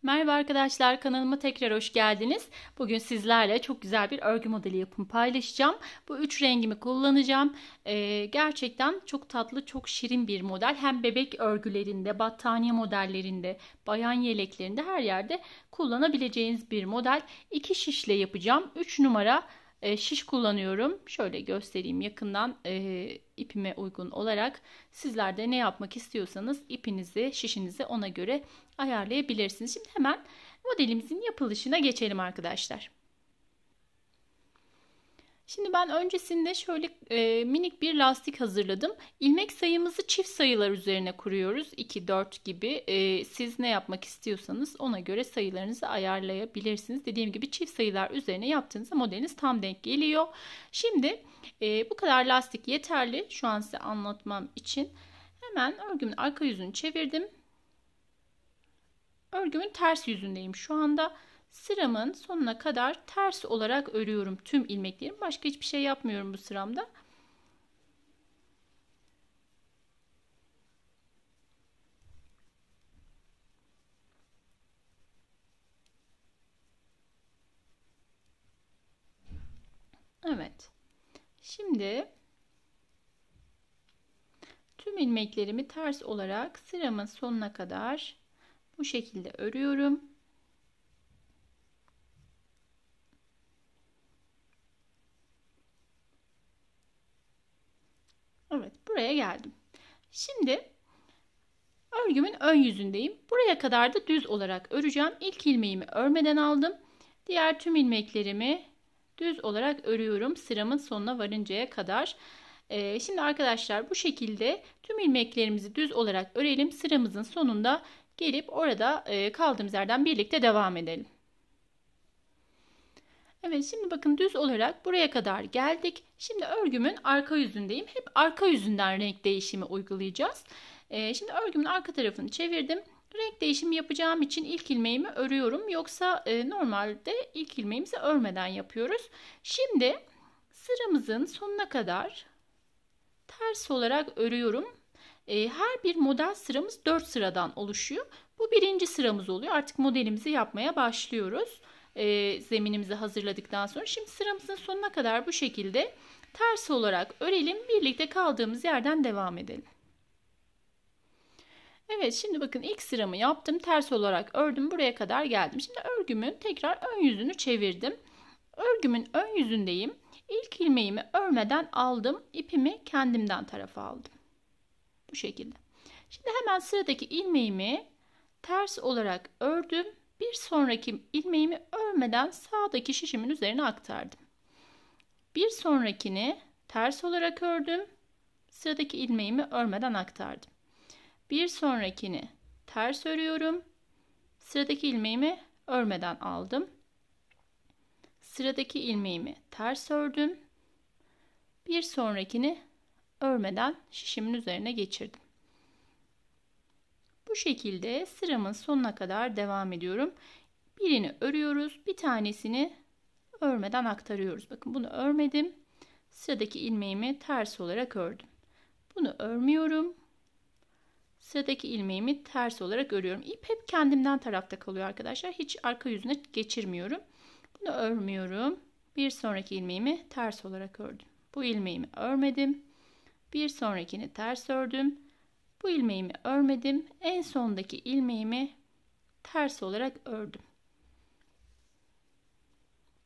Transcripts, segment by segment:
Merhaba arkadaşlar, kanalıma tekrar hoş geldiniz. Bugün sizlerle çok güzel bir örgü modeli yapımı paylaşacağım. Bu üç rengimi kullanacağım. Gerçekten çok tatlı, çok şirin bir model. Hem bebek örgülerinde, battaniye modellerinde, bayan yeleklerinde her yerde kullanabileceğiniz bir model. 2 şişle yapacağım. 3 numara şiş kullanıyorum. Şöyle göstereyim yakından ipime uygun olarak. Sizler de ne yapmak istiyorsanız ipinizi, şişinizi ona göre ayarlayabilirsiniz. Şimdi hemen modelimizin yapılışına geçelim arkadaşlar. Şimdi ben öncesinde şöyle minik bir lastik hazırladım. İlmek sayımızı çift sayılar üzerine kuruyoruz. 2, 4 gibi. Siz ne yapmak istiyorsanız ona göre sayılarınızı ayarlayabilirsiniz. Dediğim gibi çift sayılar üzerine yaptığınızda modeliniz tam denk geliyor. Şimdi bu kadar lastik yeterli. Şu an size anlatmam için. Hemen örgümün arka yüzünü çevirdim. Örgümün ters yüzündeyim şu anda. Sıramın sonuna kadar ters olarak örüyorum tüm ilmeklerimi. Başka hiçbir şey yapmıyorum bu sıramda. Evet. Şimdi tüm ilmeklerimi ters olarak sıramın sonuna kadar bu şekilde örüyorum. Evet, buraya geldim. Şimdi örgümün ön yüzündeyim. Buraya kadar da düz olarak öreceğim. İlk ilmeğimi örmeden aldım. Diğer tüm ilmeklerimi düz olarak örüyorum sıramın sonuna varıncaya kadar. Şimdi arkadaşlar bu şekilde tüm ilmeklerimizi düz olarak örelim. Sıramızın sonunda gelip orada kaldığımız yerden birlikte devam edelim. Evet, şimdi bakın düz olarak buraya kadar geldik. Şimdi örgümün arka yüzündeyim. Hep arka yüzünden renk değişimi uygulayacağız. Şimdi örgümün arka tarafını çevirdim. Renk değişimi yapacağım için ilk ilmeğimi örüyorum. Yoksa normalde ilk ilmeğimizi örmeden yapıyoruz. Şimdi sıramızın sonuna kadar ters olarak örüyorum. Her bir model sıramız 4 sıradan oluşuyor. Bu birinci sıramız oluyor. Artık modelimizi yapmaya başlıyoruz. Zeminimizi hazırladıktan sonra. Şimdi sıramızın sonuna kadar bu şekilde ters olarak örelim. Birlikte kaldığımız yerden devam edelim. Evet, şimdi bakın ilk sıramı yaptım. Ters olarak ördüm. Buraya kadar geldim. Şimdi örgümün tekrar ön yüzünü çevirdim. Örgümün ön yüzündeyim. İlk ilmeğimi örmeden aldım. İpimi kendimden tarafa aldım. Bu şekilde. Şimdi hemen sıradaki ilmeğimi ters olarak ördüm. Bir sonraki ilmeğimi örmeden sağdaki şişimin üzerine aktardım. Bir sonrakini ters olarak ördüm. Sıradaki ilmeğimi örmeden aktardım. Bir sonrakini ters örüyorum. Sıradaki ilmeğimi örmeden aldım. Sıradaki ilmeğimi ters ördüm. Bir sonrakini örmeden şişimin üzerine geçirdim. Bu şekilde sıramın sonuna kadar devam ediyorum. Birini örüyoruz, bir tanesini örmeden aktarıyoruz. Bakın bunu örmedim. Sıradaki ilmeğimi ters olarak ördüm. Bunu örmüyorum. Sıradaki ilmeğimi ters olarak örüyorum. İp hep kendimden tarafta kalıyor arkadaşlar. Hiç arka yüzüne geçirmiyorum. Bunu örmüyorum. Bir sonraki ilmeğimi ters olarak ördüm. Bu ilmeğimi örmedim. Bir sonrakini ters ördüm. Bu ilmeğimi örmedim. En sondaki ilmeğimi ters olarak ördüm.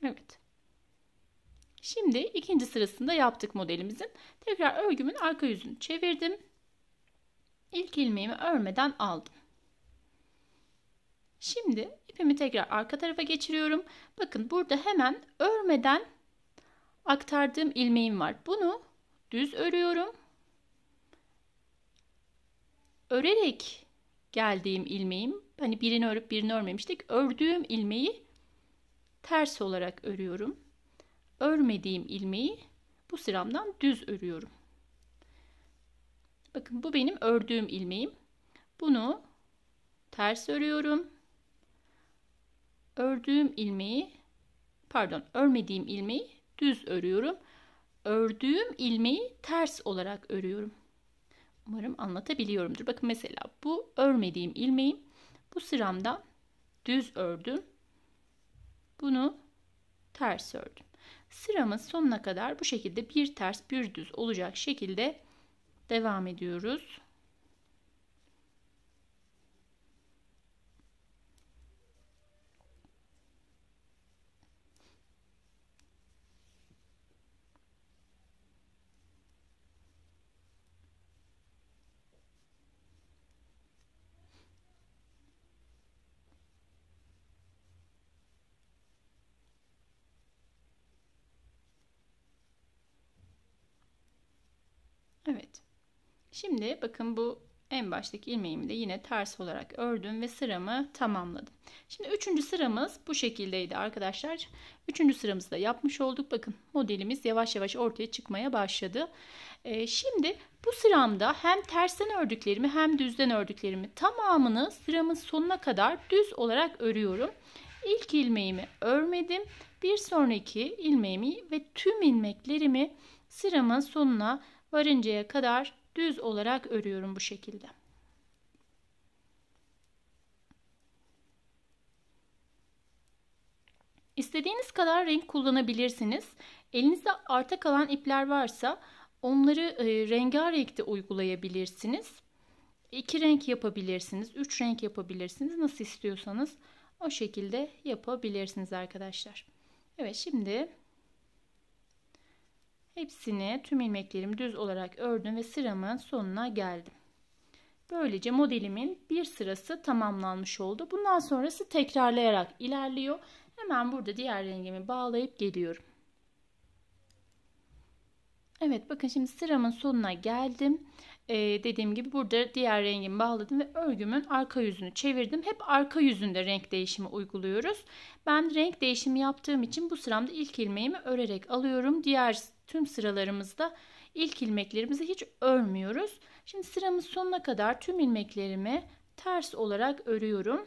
Evet. Şimdi ikinci sırasında yaptık modelimizin. Tekrar örgümün arka yüzünü çevirdim. İlk ilmeğimi örmeden aldım. Şimdi ipimi tekrar arka tarafa geçiriyorum. Bakın burada hemen örmeden aktardığım ilmeğim var. Bunu düz örüyorum. Örerek geldiğim ilmeğim, hani birini örüp birini örmemiştik. Ördüğüm ilmeği ters olarak örüyorum. Örmediğim ilmeği bu sıramdan düz örüyorum. Bakın bu benim ördüğüm ilmeğim. Bunu ters örüyorum. Örmediğim ilmeği düz örüyorum. Ördüğüm ilmeği ters olarak örüyorum. Umarım anlatabiliyorumdur. Bakın mesela bu örmediğim ilmeğim. Bu sıramda düz ördüm. Bunu ters ördüm. Sıramın sonuna kadar bu şekilde bir ters bir düz olacak şekilde devam ediyoruz. Evet. Şimdi bakın bu en baştaki ilmeğimi de yine ters olarak ördüm ve sıramı tamamladım. Şimdi 3. sıramız bu şekildeydi arkadaşlar. 3. sıramızı da yapmış olduk. Bakın modelimiz yavaş yavaş ortaya çıkmaya başladı. Şimdi bu sıramda hem tersten ördüklerimi hem düzden ördüklerimi tamamını sıramın sonuna kadar düz olarak örüyorum. İlk ilmeğimi örmedim. Bir sonraki ilmeğimi ve tüm ilmeklerimi sıramın sonuna varıncaya kadar düz olarak örüyorum bu şekilde. İstediğiniz kadar renk kullanabilirsiniz. Elinizde arta kalan ipler varsa onları rengarenk de uygulayabilirsiniz. 2 renk yapabilirsiniz, 3 renk yapabilirsiniz. Nasıl istiyorsanız o şekilde yapabilirsiniz arkadaşlar. Evet, şimdi hepsini, tüm ilmeklerimi düz olarak ördüm ve sıramın sonuna geldim. Böylece modelimin bir sırası tamamlanmış oldu. Bundan sonrası tekrarlayarak ilerliyor. Hemen burada diğer rengimi bağlayıp geliyorum. Evet, bakın şimdi sıramın sonuna geldim. Dediğim gibi burada diğer rengimi bağladım ve örgümün arka yüzünü çevirdim. Hep arka yüzünde renk değişimi uyguluyoruz. Ben renk değişimi yaptığım için bu sıramda ilk ilmeğimi örerek alıyorum. Diğer tüm sıralarımızda ilk ilmeklerimizi hiç örmüyoruz. Şimdi sıramın sonuna kadar tüm ilmeklerimi ters olarak örüyorum.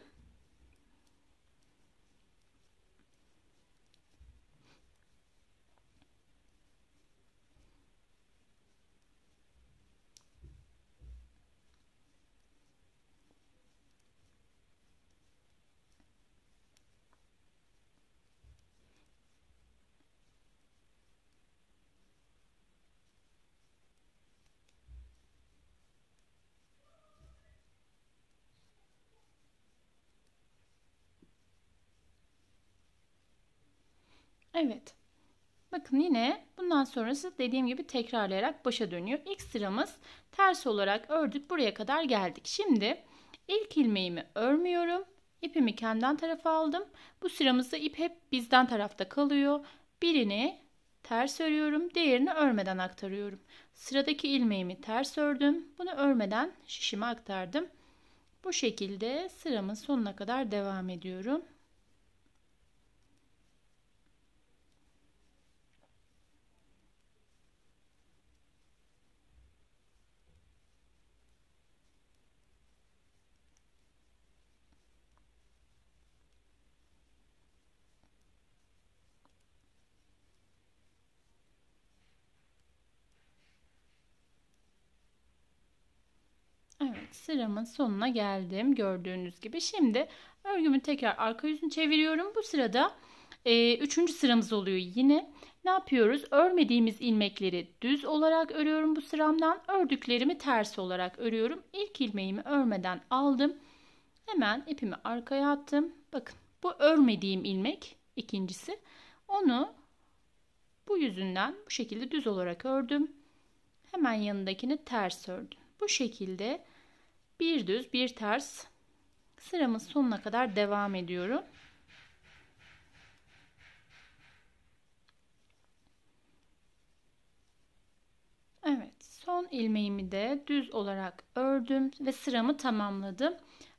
Evet. Bakın yine bundan sonrası dediğim gibi tekrarlayarak başa dönüyor. İlk sıramız ters olarak ördük. Buraya kadar geldik. Şimdi ilk ilmeğimi örmüyorum. İpimi kendimden tarafa aldım. Bu sıramızda ip hep bizden tarafta kalıyor. Birini ters örüyorum. Diğerini örmeden aktarıyorum. Sıradaki ilmeğimi ters ördüm. Bunu örmeden şişime aktardım. Bu şekilde sıramın sonuna kadar devam ediyorum. Evet, sıramın sonuna geldim gördüğünüz gibi. Şimdi örgümün tekrar arka yüzünü çeviriyorum. Bu sırada 3. sıramız oluyor yine. Ne yapıyoruz? Örmediğimiz ilmekleri düz olarak örüyorum bu sıramdan. Ördüklerimi ters olarak örüyorum. İlk ilmeğimi örmeden aldım. Hemen ipimi arkaya attım. Bakın bu örmediğim ilmek ikincisi. Onu bu yüzünden bu şekilde düz olarak ördüm. Hemen yanındakini ters ördüm. Bu şekilde bir düz bir ters sıramın sonuna kadar devam ediyorum. Evet, son ilmeğimi de düz olarak ördüm ve sıramı tamamladım.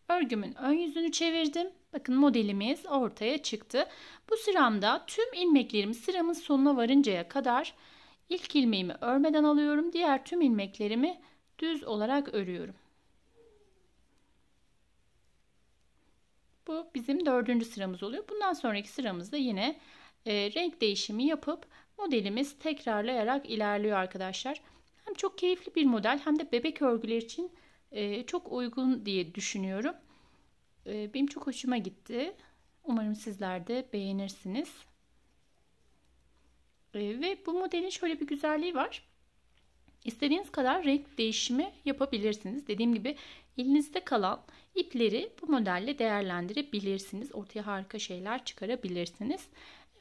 Örgümün ön yüzünü çevirdim. Bakın modelimiz ortaya çıktı. Bu sıramda tüm ilmeklerimi sıramın sonuna varıncaya kadar ilk ilmeğimi örmeden alıyorum. Diğer tüm ilmeklerimi düz olarak örüyorum. Bu bizim 4. sıramız oluyor. Bundan sonraki sıramızda yine renk değişimi yapıp modelimiz tekrarlayarak ilerliyor arkadaşlar. Hem çok keyifli bir model hem de bebek örgüler için çok uygun diye düşünüyorum. Benim çok hoşuma gitti. Umarım sizler de beğenirsiniz. Ve bu modelin şöyle bir güzelliği var. İstediğiniz kadar renk değişimi yapabilirsiniz. Dediğim gibi elinizde kalan ipleri bu modelle değerlendirebilirsiniz. Ortaya harika şeyler çıkarabilirsiniz.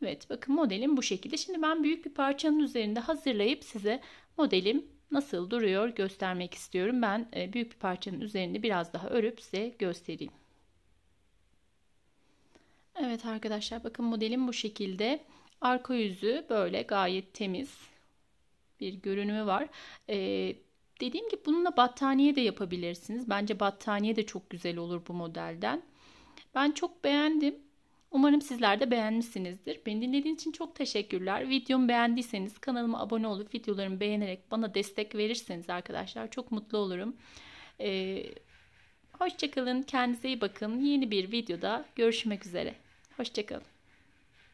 Evet, bakın modelim bu şekilde. Şimdi ben büyük bir parçanın üzerinde hazırlayıp size modelim nasıl duruyor göstermek istiyorum. Ben büyük bir parçanın üzerinde biraz daha örüp size göstereyim. Evet arkadaşlar, bakın modelim bu şekilde. Arka yüzü böyle gayet temiz bir görünümü var. Dediğim gibi bununla battaniye de yapabilirsiniz. Bence battaniye de çok güzel olur bu modelden. Ben çok beğendim. Umarım sizler de beğenmişsinizdir. Beni dinlediğiniz için çok teşekkürler. Videomu beğendiyseniz kanalıma abone olup videolarımı beğenerek bana destek verirseniz arkadaşlar çok mutlu olurum. Hoşça kalın, kendinize iyi bakın. Yeni bir videoda görüşmek üzere. Hoşça kalın.